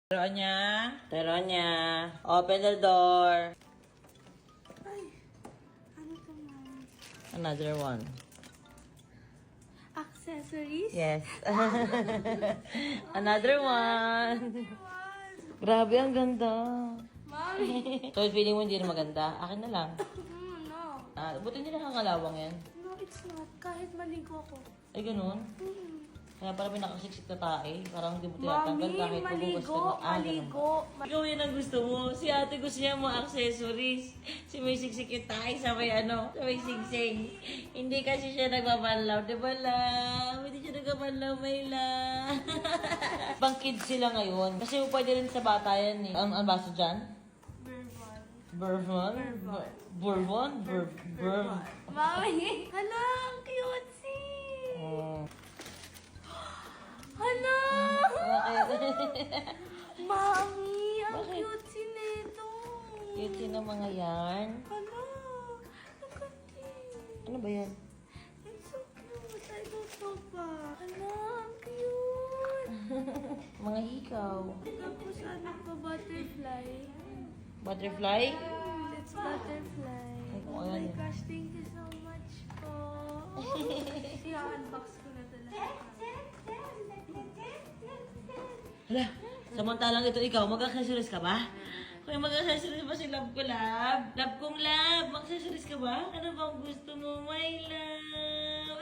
Teronya, open the door. Ay, ano to, Mom? Another one. Accessories? Yes. Another one. Grabe, ang ganda. Mommy! So, feeling mo hindi na maganda? Akin na lang. No. Buti hindi nakakalawang yan. No, it's not. Kahit maligo ko. Ay, ganun. Hmm. Kaya parang may nakasiksik na tae. Parang hindi mo tinatanggal Mami, kahit magugas ka maligo, na. maligo. Ikaw yan ang gusto mo. Si ate gusto niya mga accessories. Si may siksik yung tae sa may sa may singsing. Hindi kasi siya nagbabanlaw. Diba, love? Hindi siya nagbabanlaw, may love. Pang kids sila ngayon. Kasi pwede rin sa bata yan eh. Ang baso dyan? Bourbon. Bourbon? Bourbon? Mami! Hala, ang cutesy! Oh. Hala! Bakit? Mami, ang Bakit? cutesy nito. Cute yun ang mga yarn. Hala, look at this. Ano ba yan? It's so cute. I don't know pa. Hala, ang cute. Mga hikaw. Tapos ano pa, butterfly. Butterfly? It's butterfly. Ay, kung Oh ano my yun. gosh, thank you so much po. I-unbox ko na ito lahat. Hala, samantalang ito ikaw, mag-accessories ka ba? Kung mag-accessories ba si Love ko, Love? Love kong Love, mag-accessories ka ba? Ano bang gusto mo, my love?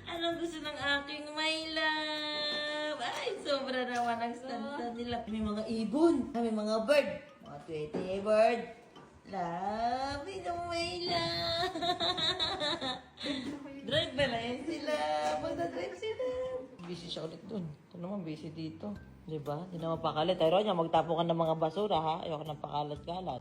Anong gusto ng aking my love? Ay, sobra naman ang stand nila. May mga ibon, may mga bird. Mga tweety bird. Love, ito my love. Drive ba na yan sila? Magdadrive sila. Busy siya ulit dun. Ito naman, busy dito. Diba? Hindi naman pakalat. Tayo niya, magtapo ka ng mga basura, ha? Ayoko ng pakalat-kalat.